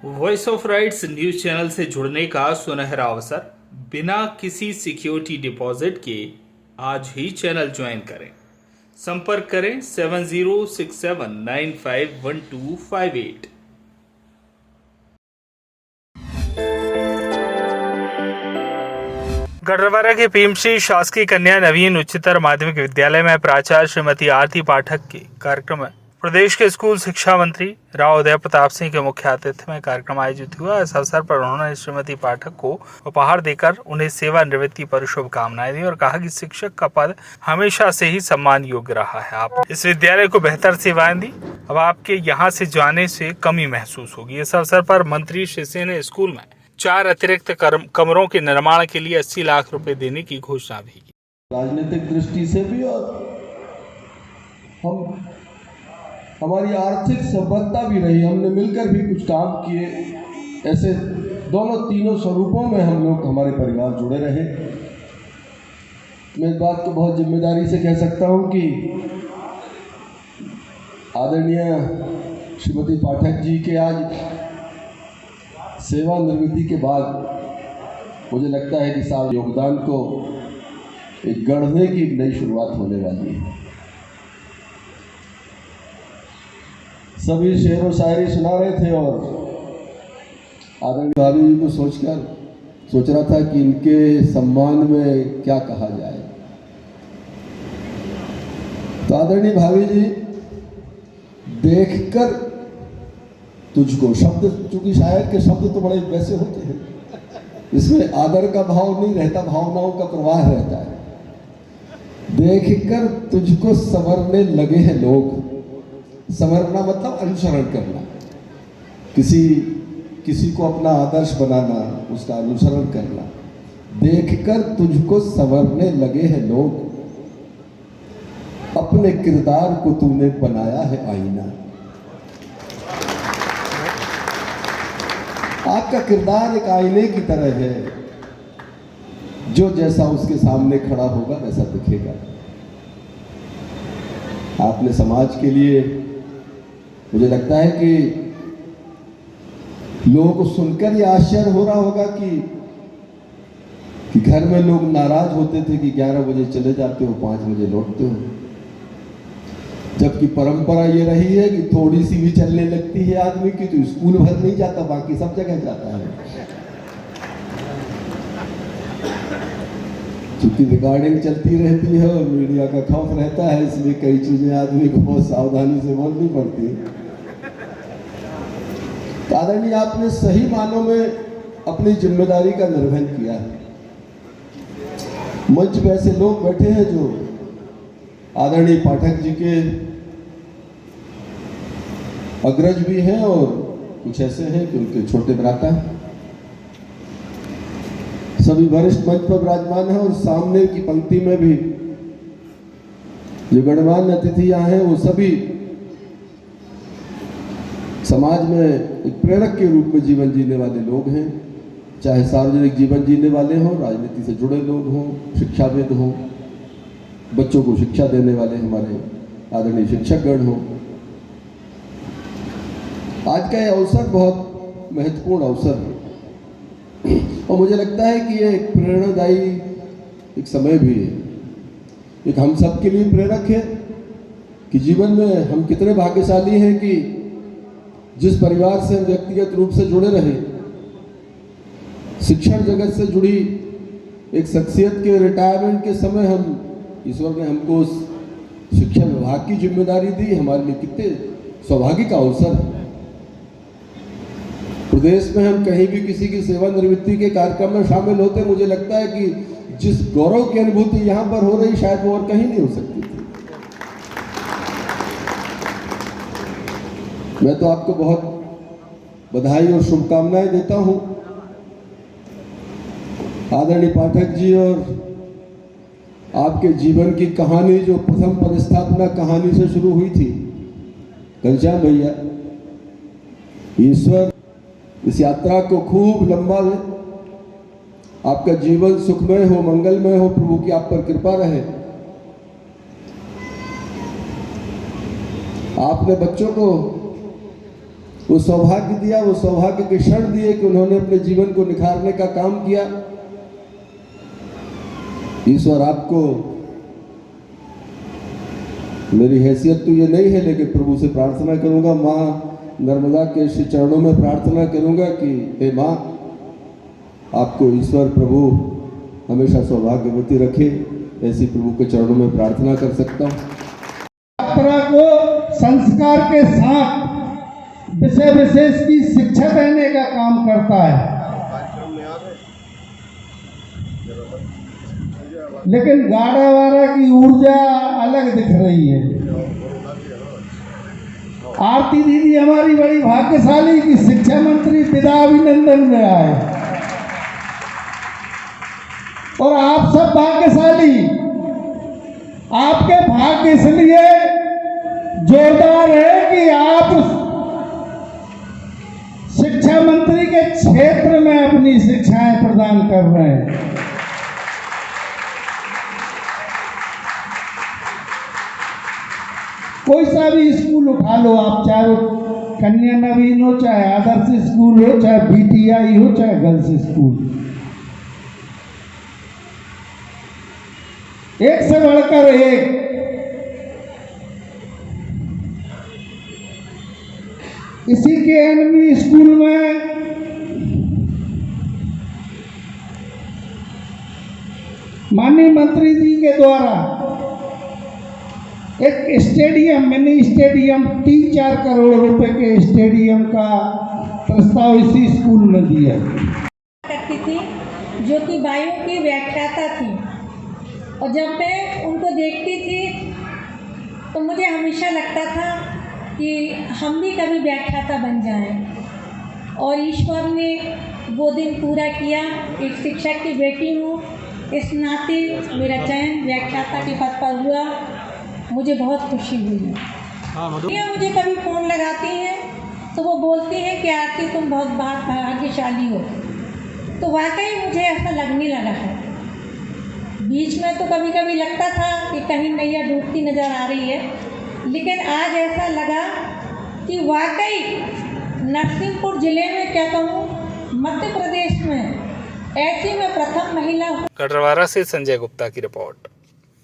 Voice of rights news channel से जुड़ने का सुनहरा अवसर बिना किसी सिक्योरिटी डिपॉजिट के आज ही चैनल ज्वाइन करें। संपर्क करें 7067951258। गढ़वारा के पीएमसी शासकीय कन्या नवीन उच्चतर माध्यमिक विद्यालय में प्राचार्य श्रीमती आरती पाठक के कार्यक्रम में प्रदेश के स्कूल शिक्षा मंत्री राव उदय प्रताप सिंह के मुख्य आतिथ्य में कार्यक्रम आयोजित हुआ। इस अवसर पर उन्होंने श्रीमती पाठक को उपहार देकर उन्हें सेवानिवृत्ति पर शुभकामनाएं दी और कहा कि शिक्षक का पद हमेशा से ही सम्मान योग्य रहा है। आप इस विद्यालय को बेहतर सेवाएं दी, अब आपके यहाँ से जाने से कमी महसूस होगी। इस अवसर पर मंत्री श्री सिंह ने स्कूल में 4 अतिरिक्त कमरों के निर्माण के लिए 80 लाख रुपए देने की घोषणा भी की। राजनीतिक दृष्टि से भी और हमारी आर्थिक सफलता भी रही, हमने मिलकर भी कुछ काम किए। ऐसे तीनों स्वरूपों में हम लोग हमारे परिवार जुड़े रहे। मैं इस बात को बहुत जिम्मेदारी से कह सकता हूं कि आदरणीय श्रीमती पाठक जी के आज सेवानिवृत्ति के बाद मुझे लगता है कि साल योगदान को एक गढ़ने की एक नई शुरुआत होने वाली है। सभी शेर व शायरी सुना रहे थे और आदरणीय भाभी जी को सोच रहा था कि इनके सम्मान में क्या कहा जाए। तो आदरणीय भाभी जी, देखकर तुझको, शब्द चूंकि शायर के शब्द तो बड़े वैसे होते हैं, इसमें आदर का भाव नहीं रहता, भावनाओं का प्रवाह रहता है। देखकर तुझको संवरने लगे हैं लोग। संवरना मतलब अनुसरण करना, किसी को अपना आदर्श बनाना, उसका अनुसरण करना। देखकर तुझको संवरने लगे हैं लोग, अपने किरदार को तूने बनाया है आईना। आपका किरदार एक आईने की तरह है, जो जैसा उसके सामने खड़ा होगा वैसा दिखेगा। आपने समाज के लिए, मुझे लगता है कि लोगों को सुनकर ये आश्चर्य हो रहा होगा कि घर में लोग नाराज होते थे कि 11 बजे चले जाते हो, 5 बजे लौटते हो, जबकि परंपरा ये रही है कि थोड़ी सी भी चलने लगती है आदमी की तो स्कूल भर नहीं जाता, बाकी सब जगह जाता है। क्योंकि रिकॉर्डिंग चलती रहती है और मीडिया का खौफ रहता है, इसलिए कई चीजें आदमी को बहुत सावधानी से बोलनी पड़ती है। तो आदरणीय, आपने सही मानों में अपनी जिम्मेदारी का निर्वहन किया है। मंच पे ऐसे लोग बैठे हैं जो आदरणीय पाठक जी के अग्रज भी हैं और कुछ ऐसे हैं कि उनके छोटे भ्राता हैं। सभी वरिष्ठ मंच पर विराजमान हैं और सामने की पंक्ति में भी जो गणमान्य अतिथि यहाँ हैं वो सभी समाज में एक प्रेरक के रूप में जीवन जीने वाले लोग हैं, चाहे सार्वजनिक जीवन जीने वाले हों, राजनीति से जुड़े लोग हों, शिक्षाविद हों, बच्चों को शिक्षा देने वाले हमारे आदरणीय शिक्षकगण हों। आज का यह अवसर बहुत महत्वपूर्ण अवसर है और मुझे लगता है कि यह एक प्रेरणादायी एक समय भी है। एक हम सब के लिए प्रेरक है कि जीवन में हम कितने भाग्यशाली हैं कि जिस परिवार से हम व्यक्तिगत रूप से जुड़े रहे, शिक्षण जगत से जुड़ी एक शख्सियत के रिटायरमेंट के समय हम ईश्वर ने हमको उस शिक्षा विभाग की जिम्मेदारी दी। हमारे लिए कितने सौभाग्य का अवसर है। प्रदेश में हम कहीं भी किसी की सेवानिवृत्ति के कार्यक्रम में शामिल होते, मुझे लगता है कि जिस गौरव की अनुभूति यहाँ पर हो रही शायद वो और कहीं नहीं हो सकती थी। मैं तो आपको बहुत बधाई और शुभकामनाएं देता हूं आदरणीय पाठक जी, और आपके जीवन की कहानी जो प्रथम पदस्थापना कहानी से शुरू हुई थी, घनश्याम भैया, ईश्वर इस यात्रा को खूब लंबा दे, आपका जीवन सुखमय हो, मंगलमय हो, प्रभु की आप पर कृपा रहे। आपने बच्चों को वो सौभाग्य दिया, वो सौभाग्य के क्षण दिए कि उन्होंने अपने जीवन को निखारने का काम किया। ईश्वर आपको, मेरी हैसियत तो ये नहीं है, लेकिन प्रभु से प्रार्थना करूंगा, माँ नर्मदा के श्री चरणों में प्रार्थना करूंगा कि हे माँ, आपको ईश्वर प्रभु हमेशा सौभाग्यवती रखे। ऐसी प्रभु के चरणों में प्रार्थना कर सकता हूँ। छात्रा को संस्कार के साथ विषय विशेष की शिक्षा देने का काम करता है, लेकिन गाड़ावाड़ा की ऊर्जा अलग दिख रही है। आरती दीदी हमारी बड़ी भाग्यशाली की शिक्षा मंत्री विदा अभिनंदन में आए, और आप सब भाग्यशाली। आपके भाग्य इसलिए जोरदार है कि आप शिक्षा मंत्री के क्षेत्र में अपनी शिक्षाएं प्रदान कर रहे हैं। कोई सा भी स्कूल उठा लो आप, चाहे वो कन्या नवीन हो, चाहे आदर्श स्कूल हो, चाहे बीटीआई हो, चाहे गर्ल्स स्कूल, एक से बढ़कर एक। इसी के एनवी स्कूल में माननीय मंत्री जी के द्वारा एक स्टेडियम, मिनी स्टेडियम, 3-4 करोड़ रुपए के स्टेडियम का प्रस्ताव इसी स्कूल में दिया करती थी, जो कि बायों की व्याख्याता थी, और जब मैं उनको देखती थी तो मुझे हमेशा लगता था कि हम भी कभी व्याख्याता बन जाएं, और ईश्वर ने वो दिन पूरा किया। एक शिक्षक की बेटी हूँ, इस नाते मेरा चयन व्याख्याता के पद पर हुआ, मुझे बहुत खुशी हुई। मुझे कभी फ़ोन लगाती हैं तो वो बोलती हैं कि आरती तुम बहुत भाग्यशाली हो, तो वाकई मुझे ऐसा लगने लगा है। बीच में तो कभी कभी लगता था कि कहीं नैया डूबती नज़र आ रही है, लेकिन आज ऐसा लगा कि वाकई नरसिंहपुर ज़िले में, क्या कहूँ, मध्य प्रदेश में ऐसी मैं प्रथम महिला हूँ। कटरवारा से संजय गुप्ता की रिपोर्ट।